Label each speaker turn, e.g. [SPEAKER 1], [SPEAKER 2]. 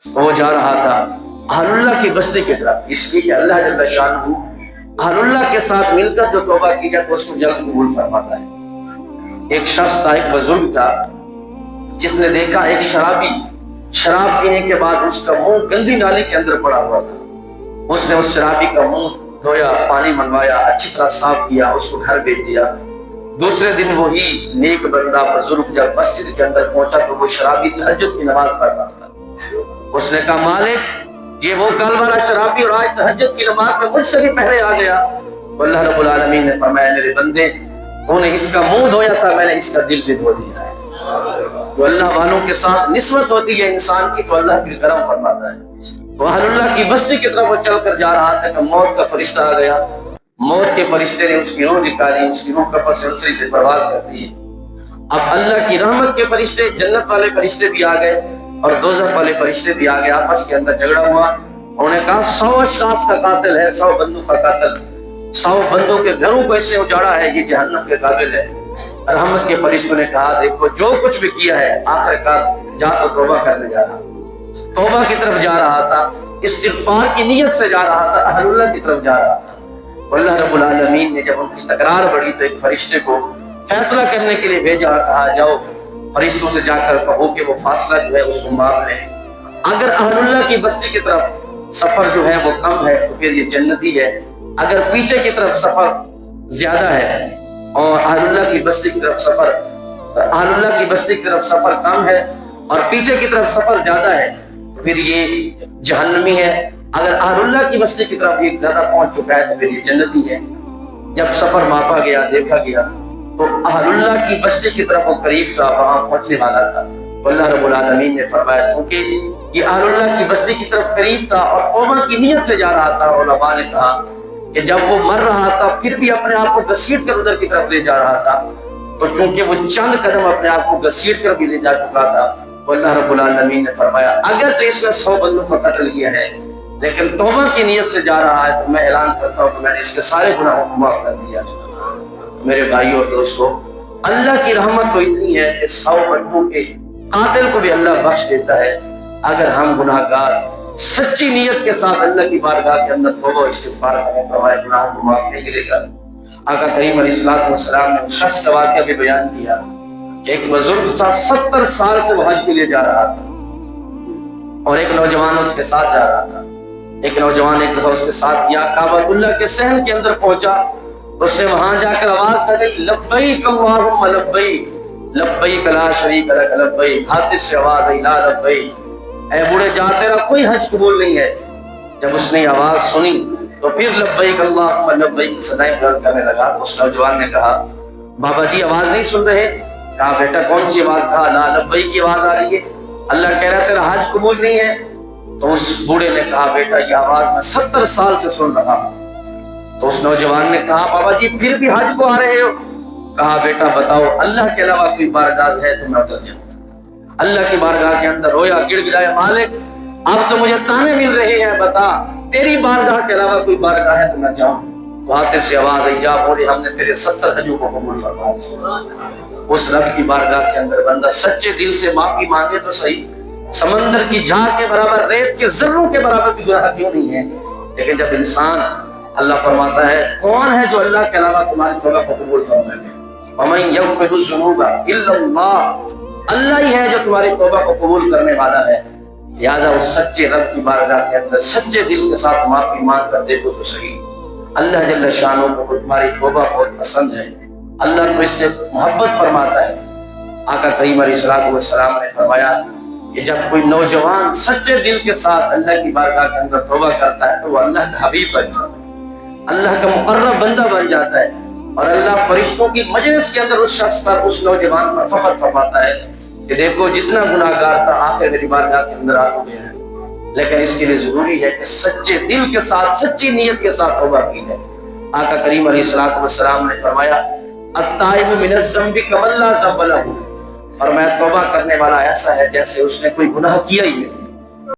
[SPEAKER 1] وہ جا رہا تھا اہل اللہ کی بستی کی طرف، اس لیے کہ اللہ جل شانہ اہل اللہ کے ساتھ مل کر جو توبہ کی جائے تو اس کو جلد قبول فرماتا ہے۔ ایک شخص تھا، ایک بزرگ تھا، جس نے دیکھا ایک شرابی شراب پینے کے بعد اس کا منہ گندی نالی کے اندر پڑا ہوا تھا۔ اس نے اس شرابی کا منہ دھویا، پانی منگوایا، اچھی طرح صاف کیا، اس کو گھر بھیج دیا۔ دوسرے دن وہی نیک بندہ بزرگ جب مسجد کے اندر پہنچا تو وہ شرابی تہجد کی نماز پڑھ رہا تھا۔ اس نے کہا مالک، یہ وہ کل والا شرابی اور آج تہجد کی نماز میں مجھ سے بھی پہلے آ گیا۔ تو اللہ رب العالمین نے فرمایا میرے بندے، تو نے اس کا منہ دھویا تھا، میں نے اس کا دل بھی دھو دیا ہے۔ تو اللہ والوں کے ساتھ نسبت ہوتی ہے انسان کی تو اللہ بھی کرم فرماتا ہے۔ تو اہل اللہ کی بستی کی طرف وہ چل کر جا رہا تھا کہ موت کا فرشتہ آ گیا۔ موت کے فرشتے نے اس کی روح نکالی، اس کی روح کفن سلسلے سے پرواز کر دی۔ اب اللہ کی رحمت کے فرشتے، جنت والے فرشتے بھی آ گئے اور دوزخ والے فرشتے بھی آ گئے، آپس کے اندر جھگڑا ہوا۔ انہوں نے کہا 100 اشخاص کا قاتل ہے، 100 بندوں کا قاتل، 100 بندوں کے گھروں کو اس نے اجاڑا ہے، یہ جہنم کے قابل ہے۔ رحمت کے فرشتوں نے کہا دیکھو جو کچھ بھی کیا ہے آخر کار جا تو توبہ کرنے جا رہا، توبہ کی طرف جا رہا تھا، استغفار کی نیت سے جا رہا تھا، اہل اللہ کی طرف جا رہا تھا۔ تو اللہ رب العالمین نے جب ان کی تکرار بڑھی تو ایک فرشتے کو فیصلہ کرنے کے لیے بھیجا، کہا جاؤ فرشتوں سے جا کر کہو کہ وہ فاصلہ جو ہے اس کو ماپ لیں۔ اگر اہل اللہ کی بستی کی طرف سفر جو ہے وہ کم ہے تو پھر یہ جنتی ہے، اگر پیچھے کی طرف سفر زیادہ ہے اور اہل اللہ کی بستی کی طرف سفر اہل اللہ کی بستی کی طرف سفر کم ہے اور پیچھے کی طرف سفر زیادہ ہے تو پھر یہ جہنمی ہے۔ اگر اہل اللہ کی بستی کی طرف یہ زیادہ پہنچ چکا ہے تو پھر یہ جنتی ہے۔ جب سفر ماپا گیا، دیکھا گیا تو اہل اللہ کی بستی کی طرف وہ قریب تھا، وہاں پہنچنے والا تھا۔ تو اللہ رب العالمین نے فرمایا چونکہ یہ اہل اللہ کی بستی کی طرف قریب تھا اور توبہ کی نیت سے جا رہا تھا، علماء نے کہا کہ جب وہ مر رہا تھا پھر بھی اپنے آپ کو گھسیٹ کر ادھر کی طرف لے جا رہا تھا، تو چونکہ وہ چند قدم اپنے آپ کو گھسیٹ کر بھی لے جا چکا تھا تو اللہ رب العالمین نے فرمایا اگرچہ اس نے 100 بندوں کو قتل کیا ہے لیکن توبہ کی نیت سے جا رہا ہے تو میں اعلان کرتا ہوں کہ میں نے اس کے سارے گناہوں کو معاف کر دیا۔ میرے بھائیوں اور دوستو، اللہ کی رحمت تو اتنی ہے کہ 100 بندوں کے قاتل کو بھی اللہ بخش دیتا ہے اگر ہم گناہگار سچی نیت کے ساتھ اللہ کی بارگاہ کے اندر توبہ استغفار کریں تو ہمارے گناہوں کو معاف نہیں ملے گا۔ آقا کریم علیہ السلام نے اس شخص کا واقعہ بھی بیان کیا کہ ایک بزرگ تھا، 70 سال سے وہ حج کے لیے جا رہا تھا اور ایک نوجوان اس کے ساتھ جا رہا تھا۔ ایک نوجوان ایک دفعہ اس کے ساتھ یا کعبۃ اللہ کے صحن کے اندر پہنچا تو اس نے وہاں جا کر آواز کری لبیک اللہم لبیک لبیک لا شریک لک لبیک، ہاتھ سے آواز آئی لا لبیک، اے بوڑھے جا تیرا کوئی حج قبول نہیں ہے۔ جب اس نے آواز سنی تو پھر لبیک اللہم لبیک صدائیں بلند کرنے لگا۔ اس نوجوان نے کہا بابا جی آواز نہیں سن رہے؟ کہا بیٹا کون سی آواز؟ کہا لا لبیک کی آواز آ رہی ہے، اللہ کہہ رہا تیرا حج قبول نہیں ہے۔ تو اس بوڑھے نے کہا بیٹا یہ آواز میں 70 سال سے سن رہا ہوں۔ تو اس نوجوان نے کہا بابا جی پھر بھی حج کو آ رہے ہو؟ کہا بیٹا بتاؤ اللہ کے علاوہ کوئی بارگاہ ہے تو میں ادھر جاؤں۔ اللہ کی بارگاہ کے اندر رویا، گڑ گڑایا مالک اب تو مجھے تانے مل رہے ہیں، بتا تیری بارگاہ کے علاوہ کوئی بارگاہ ہے تو میں جاؤں۔ تو ہاتھ سے آواز آئی جا بوڑھے ہم نے تیرے 70 حجوں کو قبول فرمایا۔ اس رب کی بارگاہ کے اندر بندہ سچے دل سے معافی مانگے تو صحیح، سمندر کی جھاگ کے برابر، ریت کے ذروں کے برابر بھی گناہ کیوں نہیں ہے، لیکن جب انسان اللہ فرماتا ہے کون ہے جو اللہ کے علاوہ تمہاری توبہ کو قبول فرمائے گا؟ وَمَن يَغْفِرُ الذُّنُوبَ إِلَّا اللَّهُ، اللہ ہی ہے جو تمہاری توبہ کو قبول کرنے والا ہے۔ لہٰذا اس سچے رب کی بارگاہ کے اندر سچے دل کے ساتھ معافی مانگ کر دیکھو تو صحیح، اللہ جل شانہ کو تمہاری توبہ بہت پسند ہے، اللہ تو اس سے محبت فرماتا ہے۔ آقا کریم علیہ السلام نے فرمایا کہ جب کوئی نوجوان سچے دل کے ساتھ اللہ کی بارگاہ کے اندر توبہ کرتا ہے تو وہ اللہ کا حبیب بن جاتا ہے، اللہ کا مقرب بندہ بن جاتا ہے، اور اللہ فرشتوں کی مجلس کے اندر اس شخص پر، اس نوجوان پر فخر فرماتا ہے کہ دیکھو جتنا گناہگار تھا آخر میری بارگاہ کے اندر آ گئے ہیں، لیکن اس کے لیے ضروری ہے کہ سچے دل کے ساتھ سچی نیت کے ساتھ توبہ کی جائے۔ آقا کریم علیہ السلام نے فرمایا التائب من الذنب کمن لا ذنب لہ، اور میں توبہ کرنے والا ایسا ہے جیسے اس نے کوئی گناہ کیا ہی نہیں۔